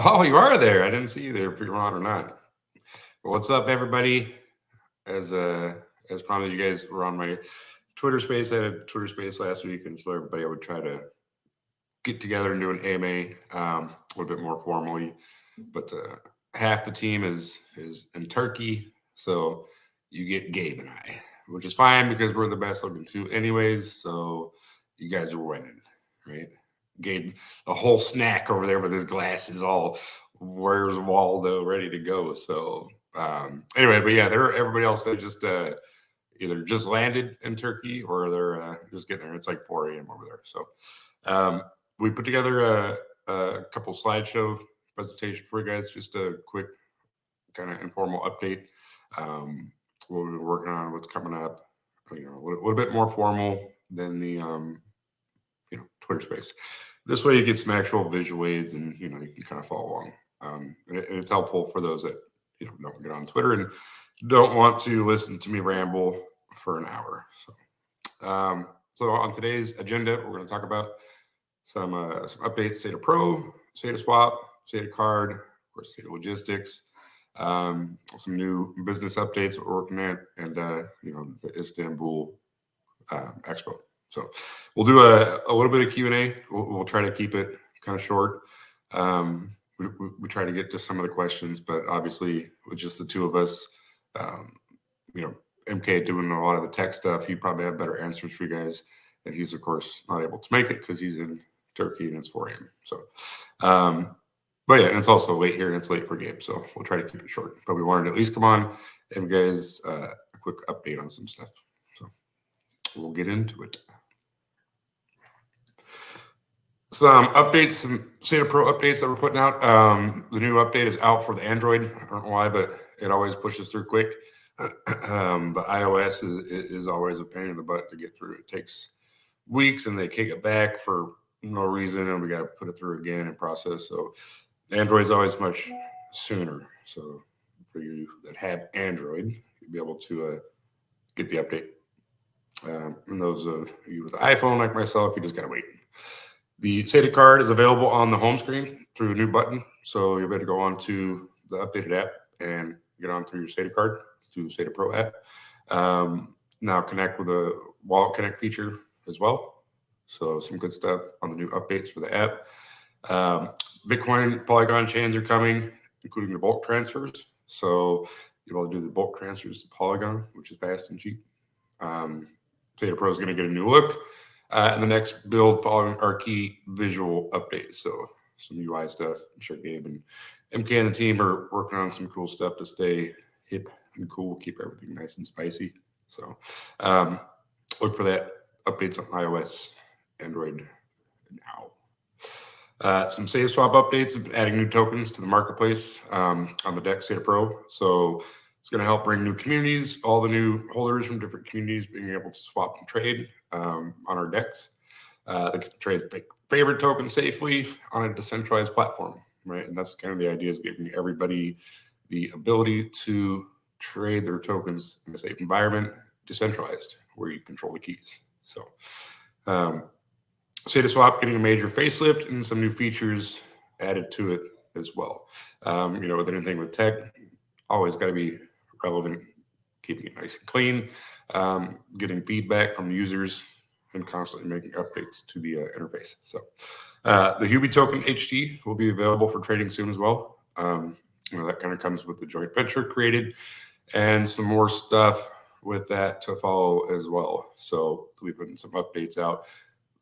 Oh, you are there. I didn't see you there if you're on or not. Well, what's up, everybody? As uh, as promised, you guys were on my Twitter space. I had a Twitter space last week, and so everybody I would try to get together and do an AMA a little bit more formally. But half the team is in Turkey, so you get Gabe and I, which is fine because we're the best looking two, anyways. So you guys are winning, right? Gabe, the whole snack over there with his glasses, all where's Waldo, ready to go. So anyway, but yeah, they're everybody else. They just either just landed in Turkey or they're just getting there. It's like 4 a.m. over there. So um, we put together a couple slideshow presentation for you guys, just a quick kind of informal update. What we've been working on, what's coming up, a little bit more formal than the Twitter space. This way you get some actual visual aids and you can kind of follow along. And it's helpful for those that don't get on Twitter and don't want to listen to me ramble for an hour. So on today's agenda, we're going to talk about some updates: Saita Pro, Saita Swap, Saita Card, of course, Saita Logistics, some new business updates that we're working at, and the Istanbul Expo. So we'll do a little bit of Q&A. We'll try to keep it kind of short. We try to get to some of the questions, but obviously with just the two of us, MK doing a lot of the tech stuff, he probably have better answers for you guys. And he's, of course, not able to make it because he's in Turkey and it's 4 a.m. So, but yeah, and it's also late here and it's late for Gabe. So we'll try to keep it short. But we wanted to at least come on and guys a quick update on some stuff. So we'll get into it. Some updates, some Saita Pro updates that we're putting out. The new update is out for the Android. I don't know why, but it always pushes through quick. The iOS is always a pain in the butt to get through. It takes weeks and they kick it back for no reason, and we got to put it through again and process. So Android's always much sooner. So for you that have Android, you'll be able to get the update. And those of you with an iPhone like myself, you just got to wait. The Saita card is available on the home screen through a new button. So you'll be able to go on to the updated app and get on through your Saita card through the Saita Pro app. Now connect with the Wallet Connect feature as well. So some good stuff on the new updates for the app. Bitcoin Polygon chains are coming, including the bulk transfers. So you'll be able to do the bulk transfers to Polygon, which is fast and cheap. Saita Pro is going to get a new look. And the next build following our key visual updates. So some UI stuff. I'm sure Gabe and MK and the team are working on some cool stuff to stay hip and cool, keep everything nice and spicy. So look for that updates on iOS, Android now. Some Saita Swap updates, adding new tokens to the marketplace on the DEX Saita Pro. So it's going to help bring new communities, all the new holders from different communities being able to swap and trade on our DEX. They can trade favorite token safely on a decentralized platform, right? And that's kind of the idea, is giving everybody the ability to trade their tokens in a safe environment, decentralized, where you control the keys. So Saita Swap getting a major facelift and some new features added to it as well. With anything with tech, always got to be relevant, keeping it nice and clean, getting feedback from users, and constantly making updates to the interface. So the Hubi token HT will be available for trading soon as well. That kind of comes with the joint venture created, and some more stuff with that to follow as well. So we'll be putting some updates out.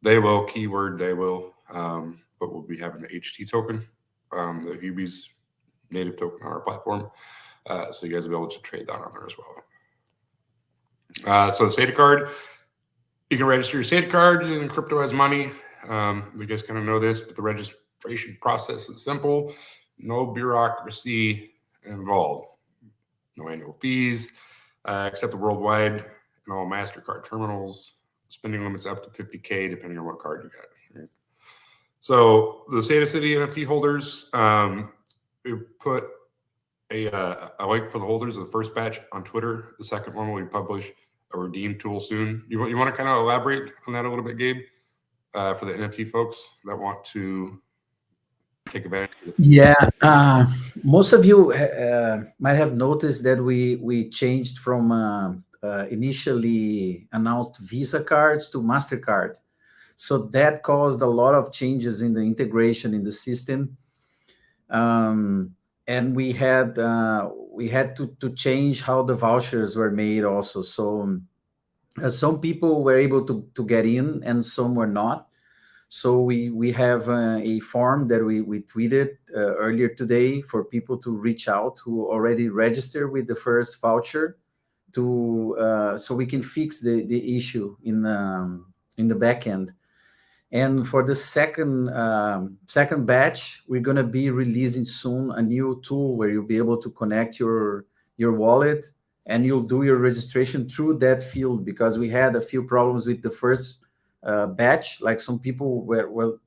They will, keyword they will, but we'll be having the HT token, the Hubi's native token on our platform. So you guys will be able to trade that on there as well. So the Saita card, you can register your Saita card using crypto as money. You guys kind of know this, but the registration process is simple. No bureaucracy involved. No annual fees, except the worldwide and all MasterCard terminals. Spending limits up to 50K depending on what card you got. Right? So the Saita City NFT holders, we put a link for the holders of the first batch on Twitter. The second one will be published a redeem tool soon. You want to kind of elaborate on that a little bit, Gabe, for the NFT folks that want to take advantage of it? Yeah, most of you might have noticed that we changed from initially announced Visa cards to MasterCard. So that caused a lot of changes in the integration in the system, and we had to change how the vouchers were made also. So some people were able to get in, and some were not. So we have a form that we tweeted earlier today for people to reach out who already registered with the first voucher to so we can fix the issue in the back end. And for the second batch, we're gonna be releasing soon a new tool where you'll be able to connect your wallet, and you'll do your registration through that field, because we had a few problems with the first batch. Like some people were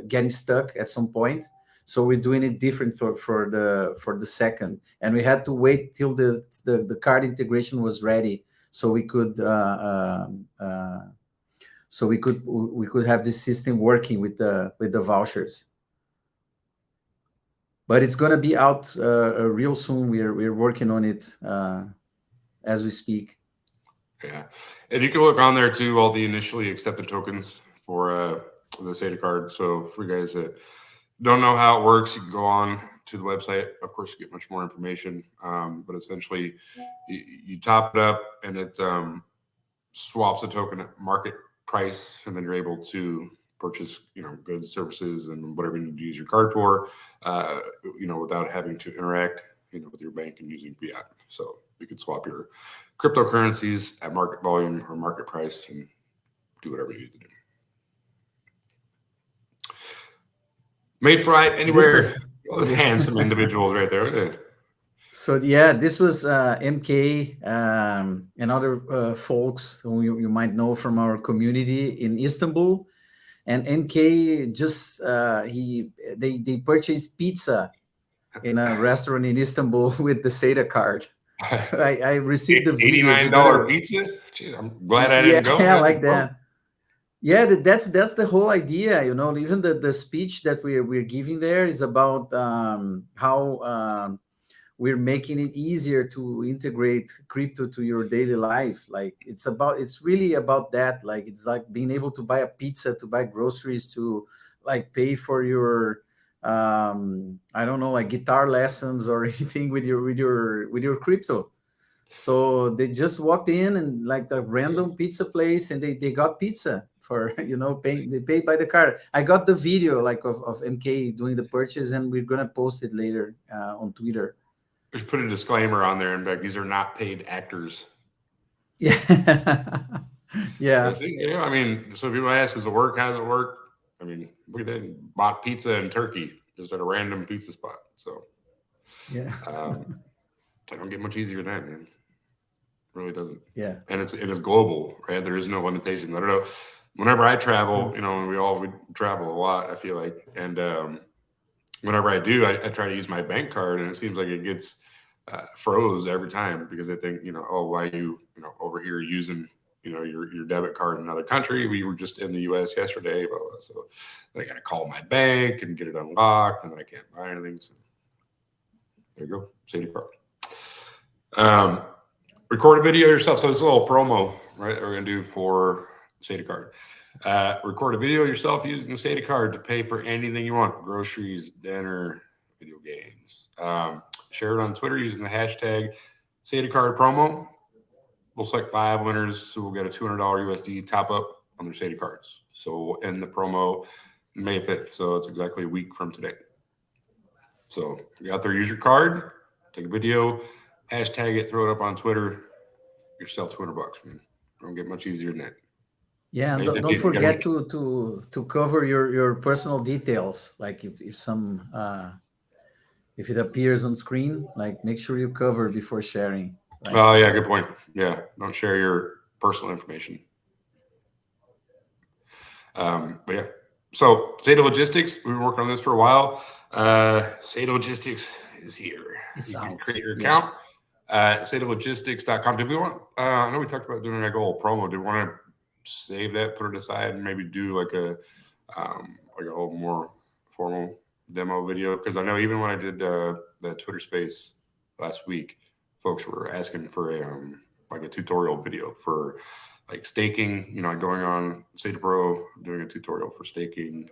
getting stuck at some point. So we're doing it different for the second, and we had to wait till the card integration was ready, so we could we could have this system working with the vouchers. But it's going to be out real soon. We're working on it as we speak. Yeah, and you can look on there too, all the initially accepted tokens for the SATA card. So for you guys that don't know how it works, you can go on to the website, of course, to get much more information. But essentially, you top it up, and it swaps the token at market price, and then you're able to purchase, goods, services, and whatever you need to use your card for, without having to interact, with your bank and using fiat. So you could swap your cryptocurrencies at market volume or market price and do whatever you need to do. Made for anywhere. Handsome individuals right there. So yeah, this was MK and other folks who you might know from our community in Istanbul. And MK just they purchased pizza in a restaurant in Istanbul with the SATA card. I received the video. $89 pizza. Gee, I'm glad I didn't go. Yeah, like that. Yeah, that's the whole idea. Even the speech that we're giving there is about how we're making it easier to integrate crypto to your daily life. Like it's really about that. Like it's like being able to buy a pizza, to buy groceries, to like pay for your I don't know, like guitar lessons or anything with your crypto. So they just walked in and like the random pizza place, and they got pizza for paying. They paid by the card. I got the video like of MK doing the purchase, and we're gonna post it later on Twitter. Just put a disclaimer on there and be like, these are not paid actors. Yeah. Yeah. I mean, so people ask, does it work? How does it work? I mean, we then bought pizza in Turkey just at a random pizza spot. So yeah, I don't get much easier than that, man. It really doesn't. Yeah. And it is global, right? There is no limitation. I don't know. Whenever I travel, we travel a lot, I feel like. And whenever I do, I try to use my bank card, and it seems like it gets froze every time because they think, why are you, over here using, your debit card in another country? We were just in the U.S. yesterday, blah, blah. So I got to call my bank and get it unlocked, and then I can't buy anything. So there you go, SATA card. Record a video yourself. So it's a little promo, right, that we're going to do for SATA card. Record a video yourself using the SATA card to pay for anything you want: groceries, dinner, video games. Share it on Twitter using the hashtag SATA card promo. We'll select 5 winners who will get a $200 USD top up on their SATA cards. So we'll end the promo May 5th. So it's exactly a week from today. So you out there, use your card, take a video, hashtag it, throw it up on Twitter. Yourself $200, man. Don't get much easier than that. Yeah, and don't forget to cover your personal details. Like if it appears on screen, like make sure you cover before sharing. Right? Oh yeah, good point. Yeah, don't share your personal information. But yeah, so SATA Logistics, we've been working on this for a while. SATA Logistics is here. You can create your account. SaitaLogistics.com. Did we want? I know we talked about doing like a whole promo. Do we want to save that, put it aside, and maybe do like a little more formal demo video, because I know even when I did the Twitter space last week, folks were asking for a like a tutorial video for like staking, you know, going on Sata Pro, doing a tutorial for staking,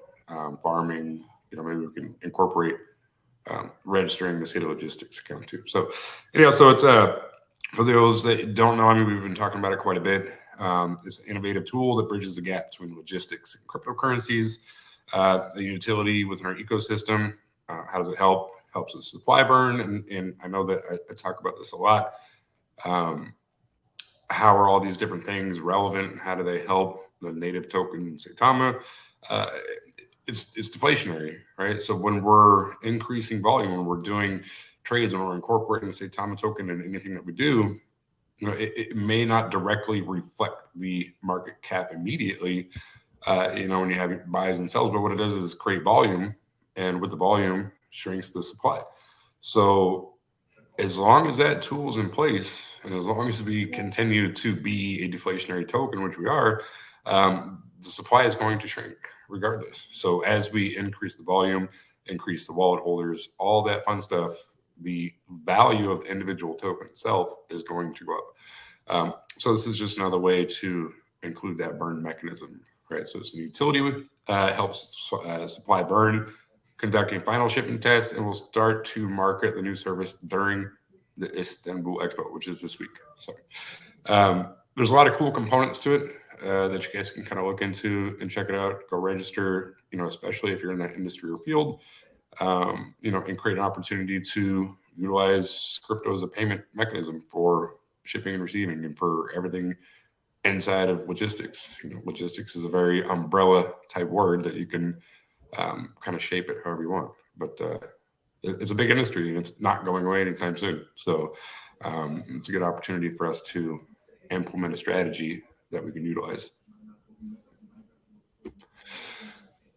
farming, you know, maybe we can incorporate registering the Sata Logistics account too. So anyhow, so it's for those that don't know, I mean, we've been talking about it quite a bit. It's an innovative tool that bridges the gap between logistics and cryptocurrencies, the utility within our ecosystem. How does it help? Helps with supply burn. And I know that I talk about this a lot. How are all these different things relevant, and how do they help the native token Saitama? It's deflationary, right? So when we're increasing volume, when we're doing trades, when we're incorporating the Saitama token in anything that we do, you know, it may not directly reflect the market cap immediately, you know, when you have buys and sells, but what it does is create volume, and with the volume shrinks the supply. So as long as that tool is in place, and as long as we continue to be a deflationary token, which we are, the supply is going to shrink regardless. So as we increase the volume, increase the wallet holders, all that fun stuff, the value of the individual token itself is going to go up. So this is just another way to include that burn mechanism, right? So it's an utility, helps supply burn, conducting final shipment tests, and we'll start to market the new service during the Istanbul Expo, which is this week. So there's a lot of cool components to it that you guys can kind of look into and check it out. Go register, you know, especially if you're in that industry or field, you know, and create an opportunity to utilize crypto as a payment mechanism for shipping and receiving and for everything inside of logistics. You know, logistics is a very umbrella type word that you can kind of shape it however you want. But it's a big industry, and it's not going away anytime soon. So it's a good opportunity for us to implement a strategy that we can utilize.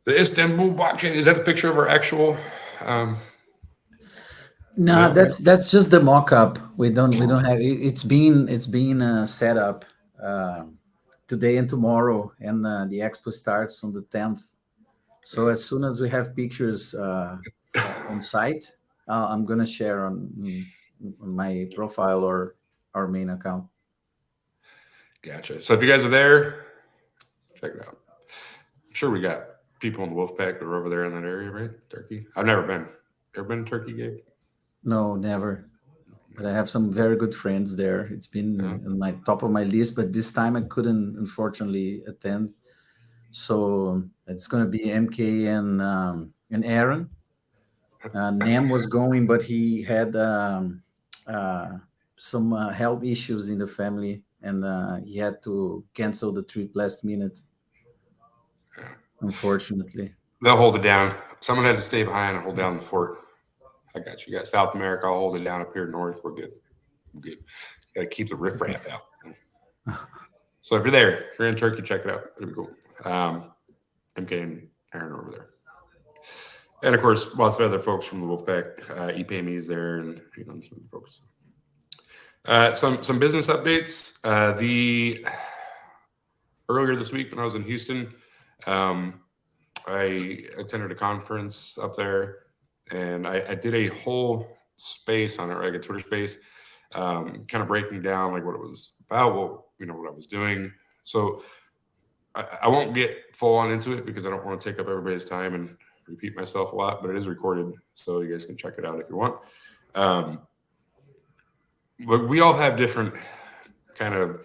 The Istanbul blockchain, is that the picture of our actual? No, that's just the mock-up. We don't have it. It's being set up today and tomorrow, and the expo starts on the 10th. So as soon as we have pictures on site, I'm gonna share on my profile or our main account. Gotcha. So if you guys are there, check it out. I'm sure we got people in the Wolfpack that are over there in that area, right? Turkey. I've never been. Ever been to Turkey, Gabe? No, never. But I have some very good friends there. It's been on my top of my list, but this time I couldn't, unfortunately, attend. So it's going to be MK and Aaron. Nam was going, but he had some health issues in the family, and he had to cancel the trip last minute. Unfortunately, they'll hold it down. Someone had to stay behind and hold down the fort. I got you. You got South America. I'll hold it down up here north. We're good. We're good. Got to keep the riffraff out. So if you're there, if you're in Turkey, check it out. It'll be cool. MK and Aaron over there. And of course, lots of other folks from the Wolfpack. ePayMe is there, and you know, some other folks. Some business updates. Earlier this week when I was in Houston, I attended a conference up there, and I did a whole space on it, like a Twitter space, kind of breaking down like what it was about, what I was doing. So I won't get full on into it because I don't want to take up everybody's time and repeat myself a lot, but it is recorded, so you guys can check it out if you want. But we all have different kind of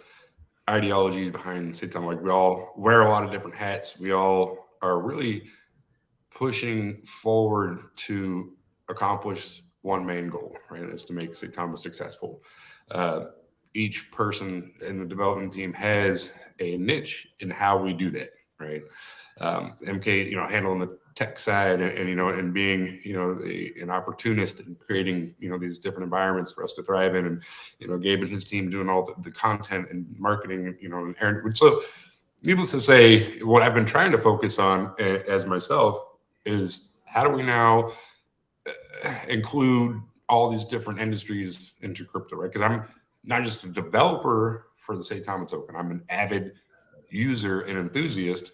ideologies behind Saitama. Like we all wear a lot of different hats. We all are really pushing forward to accomplish one main goal, right? And it's to make Saitama successful. Each person in the development team has a niche in how we do that, right? MK, handling the tech side and being, an opportunist and creating, these different environments for us to thrive in. And, Gabe and his team doing all the content and marketing, and Aaron. So needless to say, what I've been trying to focus on as myself is how do we now include all these different industries into crypto, right? Because I'm not just a developer for the Saitama token. I'm an avid user and enthusiast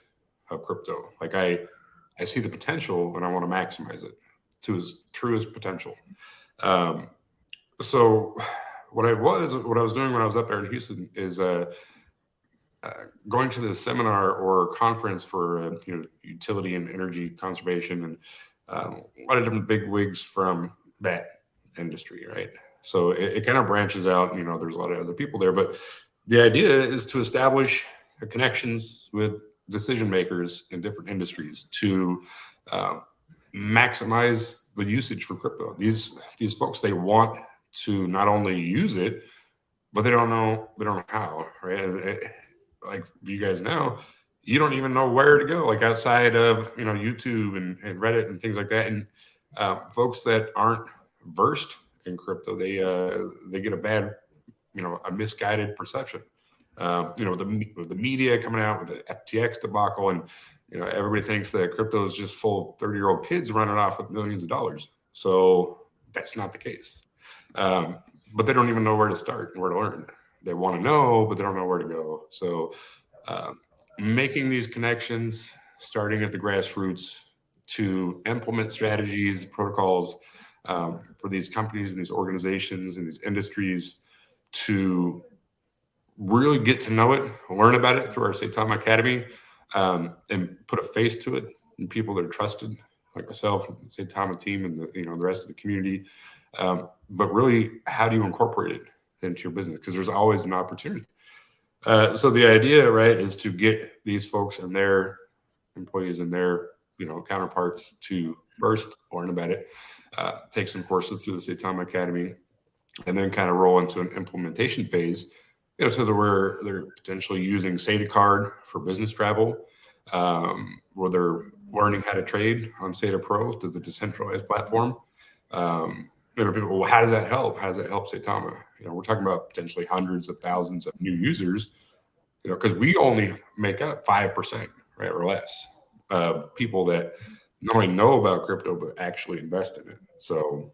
of crypto. Like I see the potential and I want to maximize it. to his truest potential. So what I was doing when I was up there in Houston is going to this seminar or conference for utility and energy conservation, and a lot of different big wigs from that industry, right? So it kind of branches out. There's a lot of other people there, but the idea is to establish connections with decision makers in different industries to maximize the usage for crypto. These folks, they want to not only use it, but they don't know how, right? Like you guys know, you don't even know where to go, like outside of YouTube and Reddit and things like that. And folks that aren't versed in crypto, they get a bad, a misguided perception. The media coming out with the FTX debacle, and everybody thinks that crypto is just full of 30-year-old kids running off with millions of dollars. So that's not the case. But they don't even know where to start and where to learn. They want to know, but they don't know where to go. So making these connections, starting at the grassroots to implement strategies, protocols for these companies and these organizations and these industries to really get to know it, learn about it through our Saitama Academy, and put a face to it, and people that are trusted, like myself, and the Saitama team, and the rest of the community. But really, how do you incorporate it into your business? Because there's always an opportunity. So the idea, right, is to get these folks and their employees and their counterparts to first learn about it, take some courses through the Saitama Academy, and then kind of roll into an implementation phase. So that they're potentially using SaitaCard for business travel, where they're learning how to trade on Saita Pro through the decentralized platform. People, well, how does that help? How does that help Saitama? We're talking about potentially hundreds of thousands of new users, because we only make up 5%, right, or less of people that not only know about crypto, but actually invest in it. So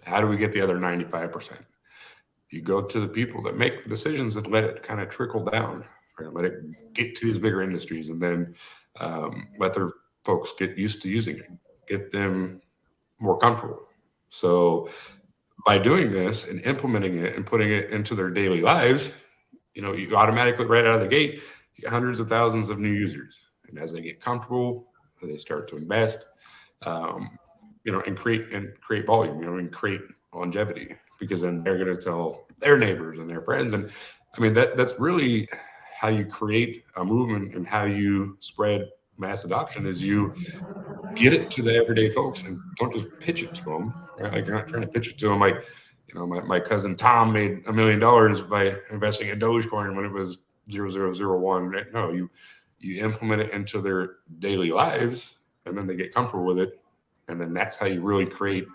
how do we get the other 95%? You go to the people that make the decisions and let it kind of trickle down, right? Let it get to these bigger industries, and then let their folks get used to using it, get them more comfortable. So by doing this and implementing it and putting it into their daily lives, you automatically, right out of the gate, you get hundreds of thousands of new users. And as they get comfortable, they start to invest, and create volume, and create longevity, because then they're going to tell their neighbors and their friends. And I mean, that's really how you create a movement, and how you spread mass adoption is you get it to the everyday folks, and don't just pitch it to them, right? Like, you're not trying to pitch it to them like, my cousin Tom made $1 million by investing in Dogecoin when it was 0.0001. Right? No, you implement it into their daily lives, and then they get comfortable with it. And then that's how you really create,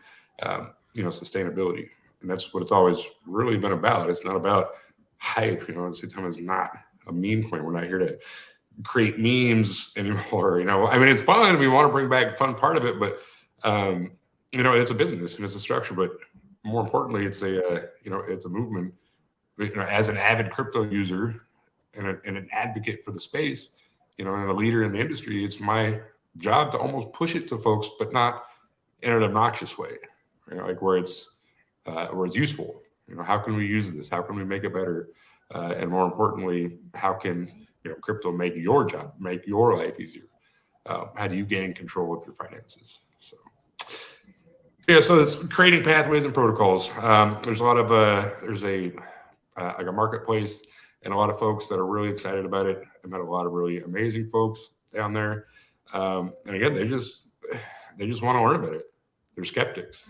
sustainability. And that's what it's always really been about. It's not about hype. Saitama is not a meme coin. We're not here to create memes anymore. I mean, it's fun. We want to bring back the fun part of it, but it's a business and it's a structure. But more importantly, it's a movement. As an avid crypto user and an advocate for the space, and a leader in the industry, it's my job to almost push it to folks, but not in an obnoxious way, like where it's useful. How can we use this? How can we make it better? And more importantly, how can crypto make your job, make your life easier? How do you gain control of your finances? So it's creating pathways and protocols. There's a lot of there's a marketplace, and a lot of folks that are really excited about it. I met a lot of really amazing folks down there, and again, they just want to learn about it. They're skeptics,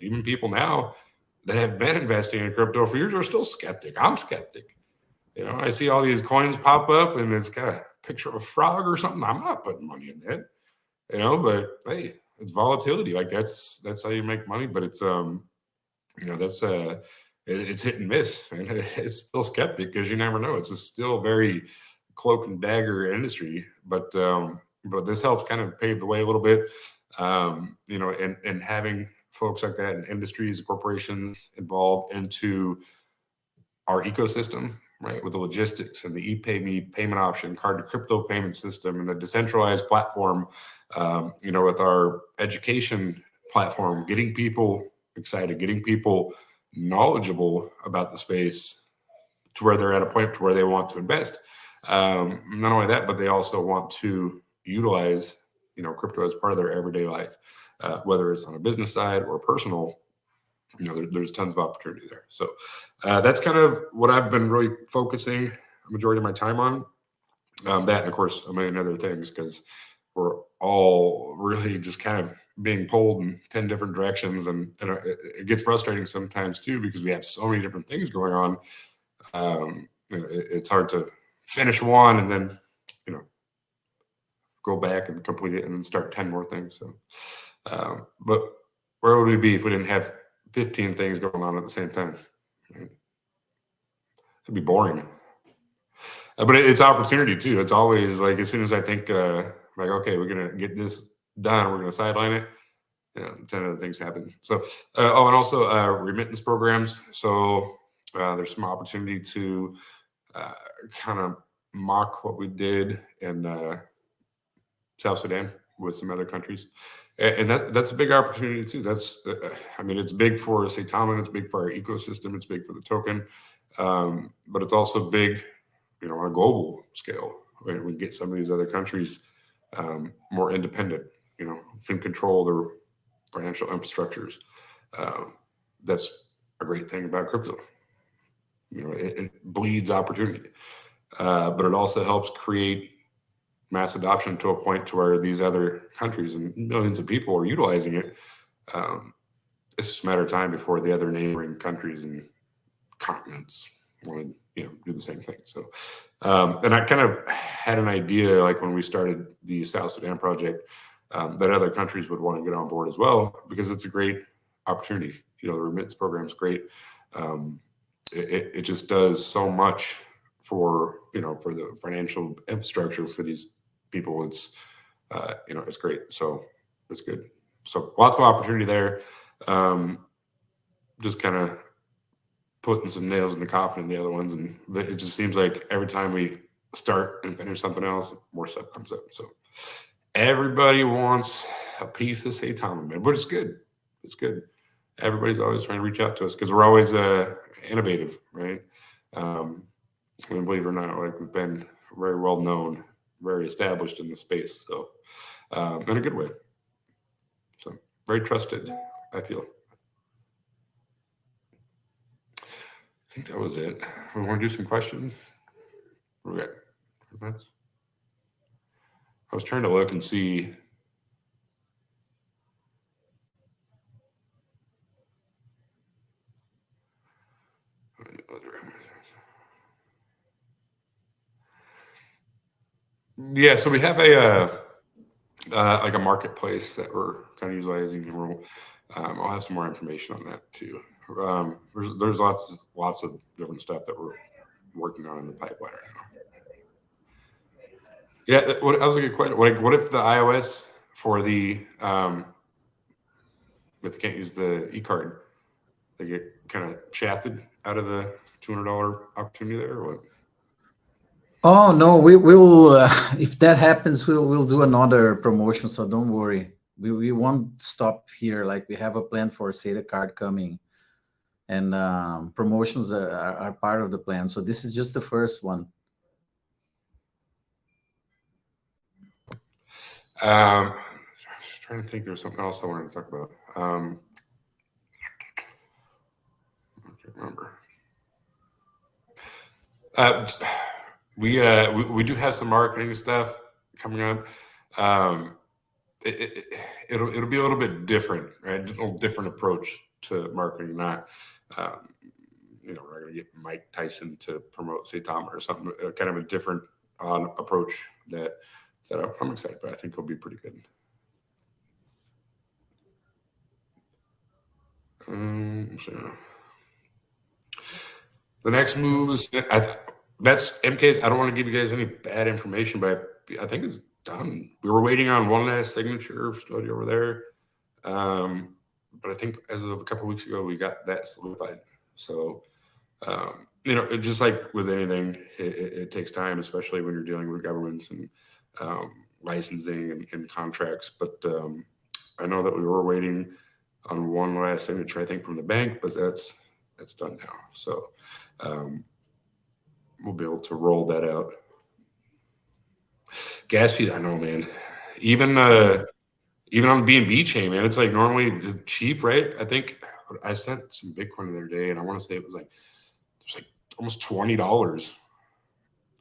even people now that have been investing in crypto for years are still skeptic. I'm skeptic. I see all these coins pop up, and it's got a picture of a frog or something. I'm not putting money in that, but hey, it's volatility. Like that's how you make money. But it's it's hit and miss, and it's still skeptic, because you never know. It's a still very cloak and dagger industry, but this helps kind of pave the way a little bit, and having folks like that in industries, corporations involved into our ecosystem right? With the logistics and the ePay payment option, card to crypto payment system, and the decentralized platform, with our education platform, getting people excited, getting people knowledgeable about the space to where they're at a point to where they want to invest. Not only that, but they also want to utilize, crypto as part of their everyday life, whether it's on a business side or personal. There's tons of opportunity there. So that's kind of what I've been really focusing a majority of my time on. That, and of course, a million other things, because we're all really just kind of being pulled in 10 different directions. And it gets frustrating sometimes too, because we have so many different things going on. It's hard to finish one and then, go back and complete it and then start 10 more things. So, but where would we be if we didn't have 15 things going on at the same time? Right? It'd be boring. But it's opportunity too. It's always like, as soon as I think okay, we're going to get this done, we're going to sideline it, 10 other things happen. So, and also remittance programs. So there's some opportunity to kind of mock what we did in South Sudan with some other countries. And that's a big opportunity too. That's, it's big for Saitama, it's big for our ecosystem, it's big for the token, but it's also big, on a global scale. Right? We can get some of these other countries more independent, can control their financial infrastructures. That's a great thing about crypto. It bleeds opportunity, but it also helps create mass adoption to a point to where these other countries and millions of people are utilizing it. It's just a matter of time before the other neighboring countries and continents want to, do the same thing. So, and I kind of had an idea, like when we started the South Sudan project, that other countries would want to get on board as well, because it's a great opportunity. The remittance program is great. It just does so much for, for the financial infrastructure for these people. It's, it's great. So it's good. So lots of opportunity there. Just kind of putting some nails in the coffin in the other ones. And it just seems like every time we start and finish something else, more stuff comes up. So everybody wants a piece of Saitama, man, but it's good. It's good. Everybody's always trying to reach out to us because we're always innovative, right? And believe it or not, like, we've been very well known, very established in the space. So in a good way. So very trusted, I feel. I think that was it. We want to do some questions. We got 2 minutes. I was trying to look and see. Yeah, so we have like a marketplace that we're kind of utilizing. I'll have some more information on that too. There's lots of different stuff that we're working on in the pipeline right now. Yeah, that was a good question. Like, what if the iOS for the if they can't use the e-card, they get kind of shafted out of the $200 opportunity there, or what? Oh no, we will. If that happens, we'll do another promotion. So don't worry. We won't stop here. Like, we have a plan for Saita card coming, and promotions are part of the plan. So this is just the first one. I was trying to think. There was something else I wanted to talk about. I can't remember. We do have some marketing stuff coming up. It'll be a little bit different, right? A little different approach to marketing. Not, we're not going to get Mike Tyson to promote Saitama or something. Kind of a different approach that I'm excited, but I think it'll be pretty good. So the next move is that's MK's. I don't want to give you guys any bad information, but I think it's done. We were waiting on one last signature study over there, but I think as of a couple of weeks ago, we got that solidified. So You know, just like with anything, it takes time, especially when you're dealing with governments and licensing and contracts. But I know that we were waiting on one last signature, I think, from the bank, but that's done now. So we'll be able to roll that out. Gas fees, I know, man. Even even on the B&B chain, man, it's like normally cheap, right? I think I sent some Bitcoin the other day, and I want to say it was like almost $20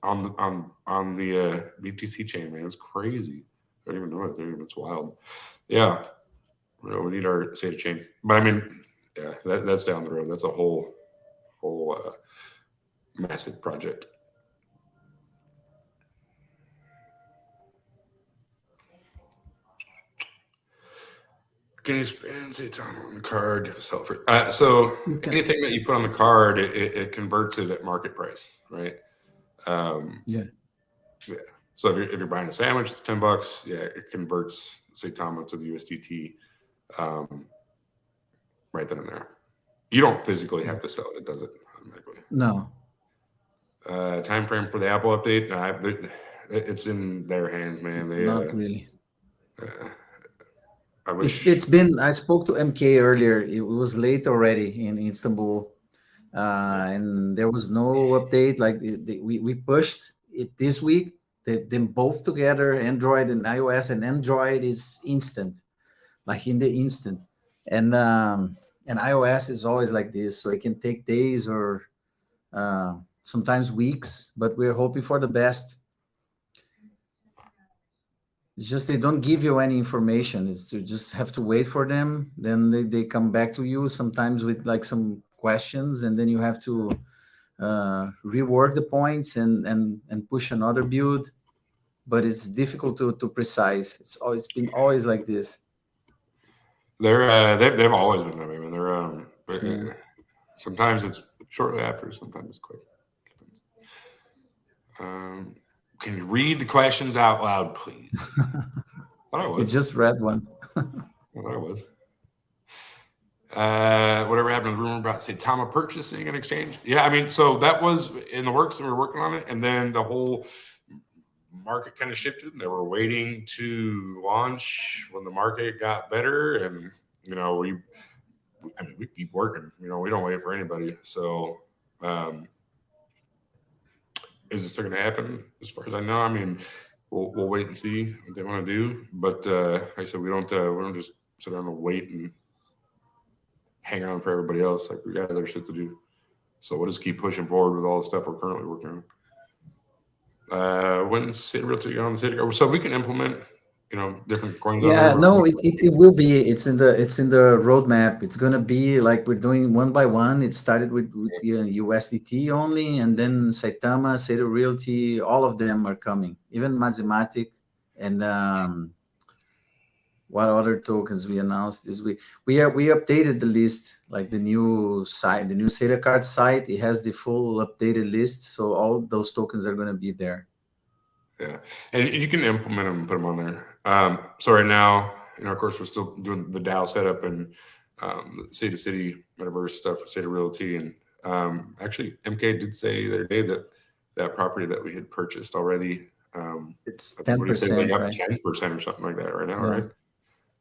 on the BTC chain, man. It's crazy. I don't even know it. It's wild. Yeah, we need our SATA chain, but I mean, yeah, that's down the road. That's a whole massive project. Can you spend Saitama on the card? So anything that you put on the card, it converts it at market price, right? Yeah. Yeah. So if you're buying a sandwich, it's $10. Yeah, it converts Saitama to the USDT right then and there. You don't physically have to sell it; it does it automatically. No. Time frame for the Apple update? It's in their hands, man. Not really. I wish. It's been. I spoke to MK earlier. It was late already in Istanbul, and there was no update. Like we pushed it this week. Them both together, Android and iOS, and Android is instant, like in the instant, and iOS is always like this, so it can take days or sometimes weeks. But we're hoping for the best. It's just they don't give you any information. It's you just have to wait for them. Then they come back to you sometimes with like some questions, and then you have to rework the points and push another build. But it's difficult to precise. It's been always like this. They've always been that way, man. But, Yeah. sometimes it's shortly after, sometimes it's quick. Can you read the questions out loud, please? I thought I You was. just read one. I thought I was. Whatever happened to the rumor about Saitama purchasing an exchange? Yeah, I mean, so that was in the works and we were working on it, and then the whole market kind of shifted, and they were waiting to launch when the market got better, and you know, we keep working. You know, we don't wait for anybody. So, is this still going to happen? As far as I know, I mean, we'll wait and see what they want to do. But like I said, we don't just sit down and wait and hang on for everybody else. Like we got other shit to do. So we'll just keep pushing forward with all the stuff we're currently working on. When's SaitaRealty on the Saita? So we can implement, you know, different coins on Yeah, there. no, it will be. It's in the roadmap. It's gonna be like we're doing one by one. It started with USDT only, and then Saitama, SaitaRealty, all of them are coming. Even Mathematic, and what other tokens we announced this week? We updated the list, like the new site, the new Saita card site. It has the full updated list, so all those tokens are gonna be there. Yeah, and you can implement them and put them on there. So right now, you know, of course, we're still doing the DAO setup and the Saita City metaverse stuff for SaitaRealty. And actually, MK did say the other day that that property that we had purchased already, It's I think what he said, like 10%, up right? 10% or something like that right now, Yeah, right?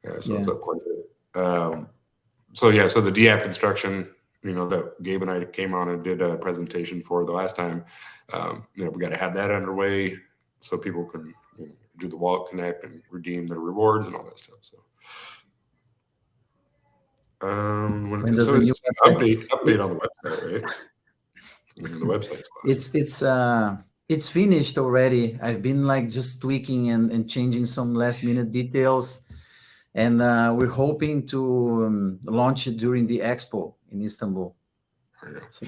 Yeah, so it's yeah. up quite a bit. So yeah, so the DApp construction, you know, that Gabe and I came on and did a presentation for the last time. You know, we got to have that underway so people can, you know, do the wallet connect and redeem their rewards and all that stuff. So, When does so the new it's website? update on the website, right? I mean, the website's live. It's finished already. I've been like just tweaking and changing some last minute details, and we're hoping to launch it during the expo in Istanbul. There you go. So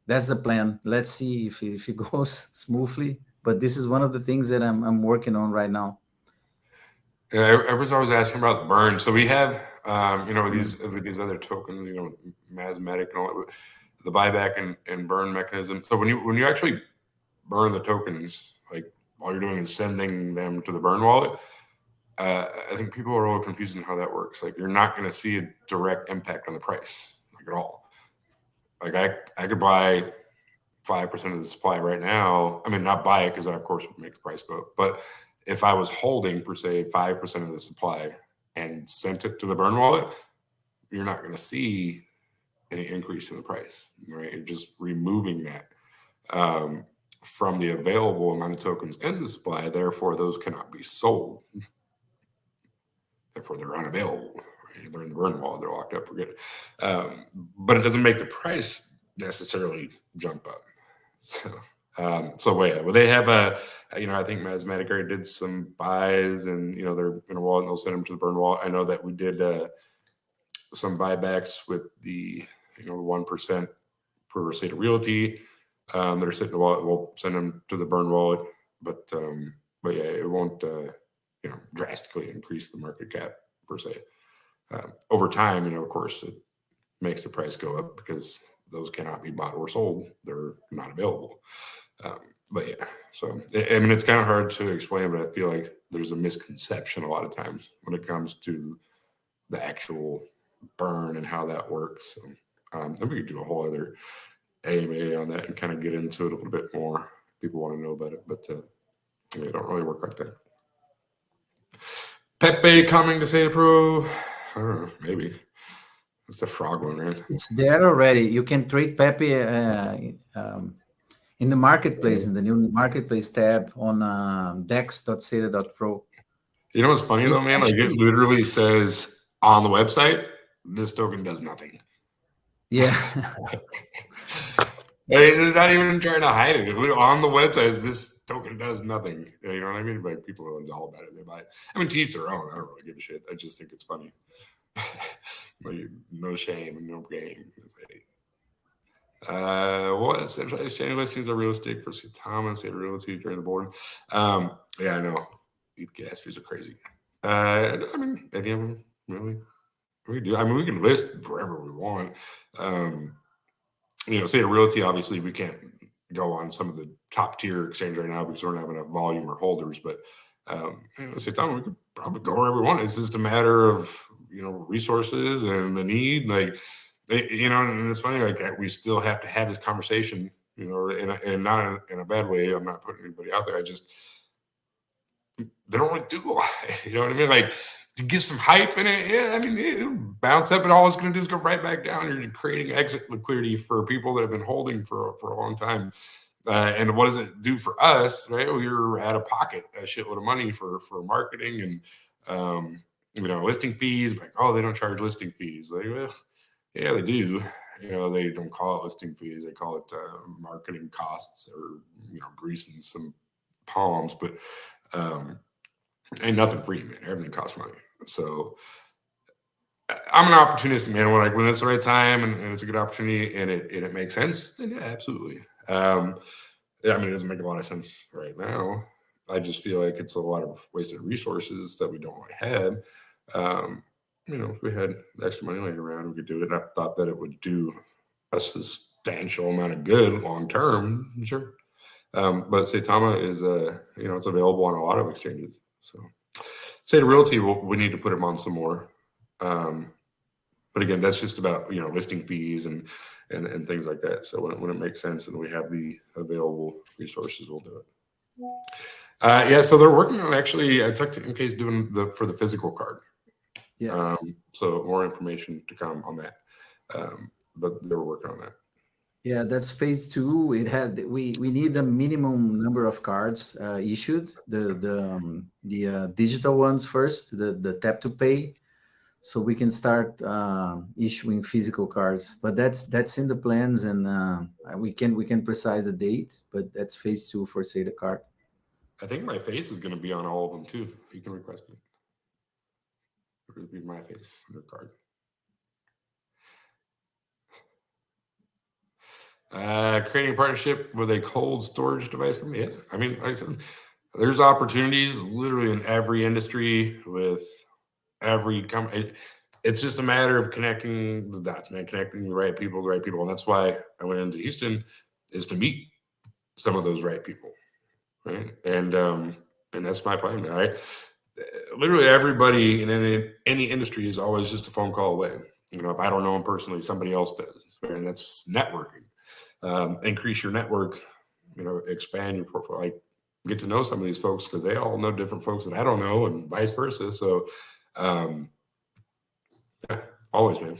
that's the plan. Let's see if it goes smoothly. But this is one of the things that I'm working on right now. Yeah, everyone's always asking about the burn. So we have, you know, Yeah. with these other tokens, you know, Mathematic and all that, the buyback and burn mechanism. So when you actually burn the tokens, like all you're doing is sending them to the burn wallet. I think people are a little confused in how that works. Like you're not going to see a direct impact on the price, like at all. Like I could buy 5% of the supply right now. I mean, not buy it because that, of course, would make the price go up. But if I was holding, per se, 5% of the supply and sent it to the burn wallet, you're not going to see any increase in the price, right? You're just removing that from the available amount of tokens in the supply. Therefore, those cannot be sold. Therefore, they're unavailable. Right? They're in the burn wallet. They're locked up for good. But it doesn't make the price necessarily jump up. So, well, they have I think Mathematic already did some buys, and they're in a wallet, and they'll send them to the burn wallet. I know that we did some buybacks with the 1% for Sata Realty that are sitting in the wallet. We'll send them to the burn wallet, but yeah, it won't drastically increase the market cap per se. Over time, of course, it makes the price go up because those cannot be bought or sold. They're not available. But yeah, so I mean, it's kind of hard to explain, but I feel like there's a misconception a lot of times when it comes to the actual burn and how that works. So, and we could do a whole other AMA on that and kind of get into it a little bit more if people want to know about it, but it don't really work like that. Pepe coming to Sata Pro. I don't know, maybe. It's the frog one, right? It's there already. You can trade Pepe in the marketplace, in the new marketplace tab on dex.sata.pro. You know what's funny though, man? Like, it literally says on the website, this token does nothing. Yeah. It's not even trying to hide it. On the website, this token does nothing. You know what I mean? Like, people are all about it. They buy it. I mean, to each their own. I don't really give a shit. I just think it's funny. Like, no shame and no gain. What centralized exchange listings are realistic for Saitama and SaitaRealty during the board? Yeah, I know. These gas fees are crazy. I mean, any of them, really. We do. I mean, we can list wherever we want. SaitaRealty, obviously, we can't go on some of the top tier exchange right now because we don't have enough volume or holders. But Saitama, we could probably go wherever we want. It's just a matter of resources and the need. Like, and it's funny. Like, we still have to have this conversation. And not in a bad way. I'm not putting anybody out there. They don't really do a lot. You know what I mean? Like, you get some hype in it. Yeah, I mean, it'll bounce up, and all it's going to do is go right back down. You're creating exit liquidity for people that have been holding for a long time. And what does it do for us? Right? We're out of pocket a shitload of money for marketing and listing fees. Like, oh, they don't charge listing fees. Like, well, yeah, they do. They don't call it listing fees. They call it marketing costs or greasing some palms. But ain't nothing free, man. Everything costs money. So I'm an opportunistic man. When it's the right time and it's a good opportunity and it makes sense, then yeah, absolutely. I mean, it doesn't make a lot of sense right now. I just feel like it's a lot of wasted resources that we don't really have. If we had extra money laying around, we could do it. And I thought that it would do a substantial amount of good long term, sure. But Saitama is it's available on a lot of exchanges. So SaitaRealty, we need to put them on some more. But again, that's just about listing fees and things like that. So when it makes sense and we have the available resources, we'll do it. So they're working on actually. I talked to MK's doing for the physical card. Yes. So more information to come on that. But they were working on that. Yeah, that's phase 2. It has we need a minimum number of cards issued. The digital ones first, the tap to pay, so we can start issuing physical cards. But that's in the plans, and we can precise the date. But that's phase 2 for Sata card. I think my face is going to be on all of them too. You can request it. It'll be my face on your card. Creating a partnership with a cold storage device company. Yeah, I mean, like I said, there's opportunities literally in every industry with every company. It's just a matter of connecting the dots, man, connecting the right people, and that's why I went into Houston, is to meet some of those right people, right? And that's my plan, right? Literally everybody in any industry is always just a phone call away. You know, if I don't know them personally, somebody else does, and that's networking. Increase your network, you know, expand your portfolio, like get to know some of these folks because they all know different folks that I don't know, and vice versa. So, yeah, always, man,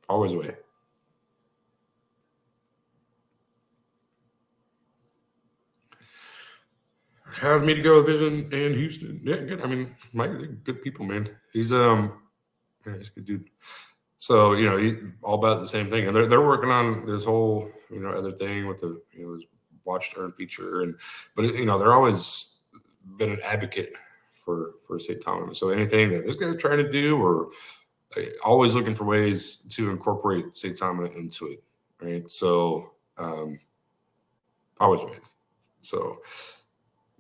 always a way. How'd me to go with Vision in Houston? Yeah, good. I mean, Mike, good people, man. He's yeah, he's a good dude. So, you know, all about the same thing, and they're working on this whole, you know, other thing with the, you know, this watch to earn feature, but you know, they're always been an advocate for Saitama. So anything that this guy's trying to do, or always looking for ways to incorporate Saitama into it, right? So always ways. So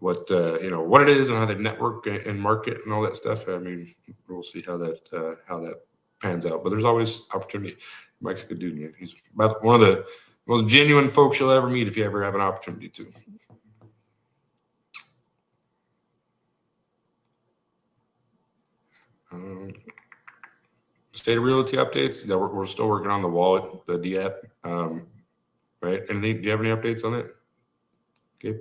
what you know, what it is and how they network and market and all that stuff. I mean, we'll see how that pans out. But there's always opportunity. Mike's a good dude, man. He's about one of the most genuine folks you'll ever meet if you ever have an opportunity to. State of Realty updates. Yeah, we're still working on the wallet, the D app. Right? Anything? Do you have any updates on that, Gabe?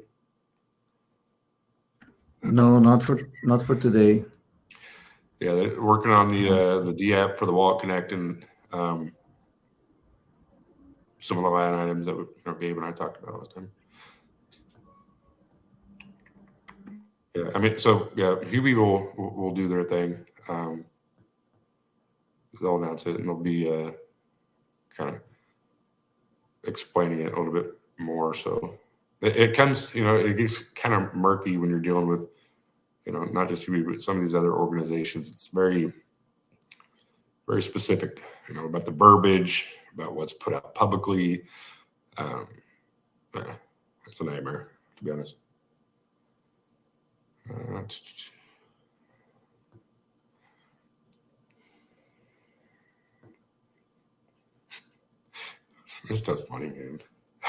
No, not for today. Yeah, they're working on the D app for the Wallet Connect and some of the line items that you know, Gabe and I talked about last time. Yeah, I mean, so yeah, Hubie will do their thing. They'll announce it, and they'll be kind of explaining it a little bit more. So it comes, you know, it gets kind of murky when you're dealing with, you know, not just Hubie, but some of these other organizations. It's very, very specific, you know, about the verbiage, about what's put out publicly. Yeah, it's a nightmare, to be honest. This stuff's funny, man.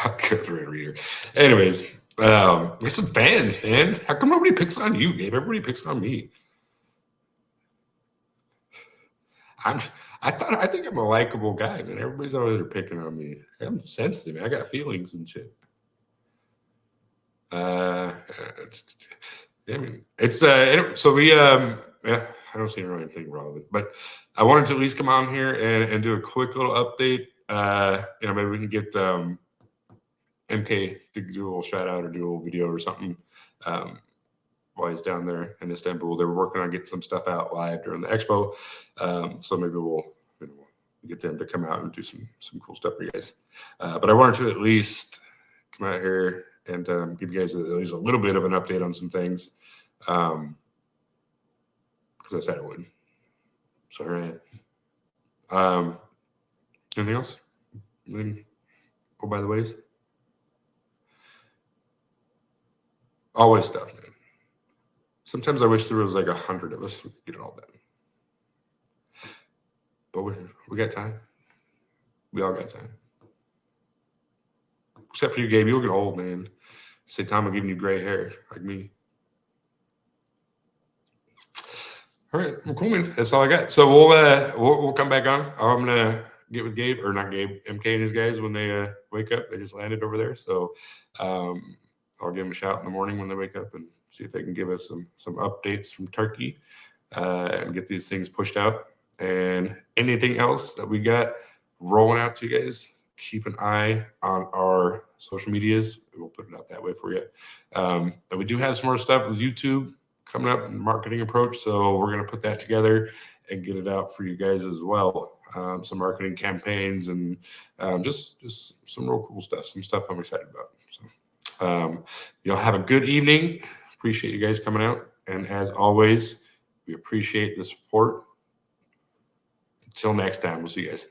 I'll go through it every year. Anyways, there's some fans, man. How come nobody picks on you, Gabe? Everybody picks on me. I think I'm a likable guy, man. Everybody's always picking on me. I'm sensitive, man. I got feelings and shit. I mean, it's so we yeah, I don't see anything wrong with it, but I wanted to at least come on here and do a quick little update. You know, maybe we can get MK to do a little shout out or do a little video or something while he's down there in Istanbul. They were working on getting some stuff out live during the expo, so maybe we'll get them to come out and do some cool stuff for you guys. But I wanted to at least come out here and give you guys at least a little bit of an update on some things, because I said I would. So here I am. Anything else? Anything go by the ways? Always stuff, man. Sometimes I wish there was like 100 of us who could get it all done. But we got time. We all got time. Except for you, Gabe. You're looking old, man. Saitama giving you gray hair like me. All right, well, cool, man. That's all I got. So we'll come back on. I'm gonna get with Gabe, or not Gabe, MK and his guys when they wake up. They just landed over there, so I'll give them a shout in the morning when they wake up and see if they can give us some updates from Turkey and get these things pushed out. And anything else that we got rolling out to you guys, keep an eye on our social medias. We'll put it out that way for you. And we do have some more stuff with YouTube coming up, marketing approach. So we're going to put that together and get it out for you guys as well. Some marketing campaigns and just some real cool stuff, some stuff I'm excited about. So y'all have a good evening. Appreciate you guys coming out. And as always, we appreciate the support. Until next time, we'll see you guys.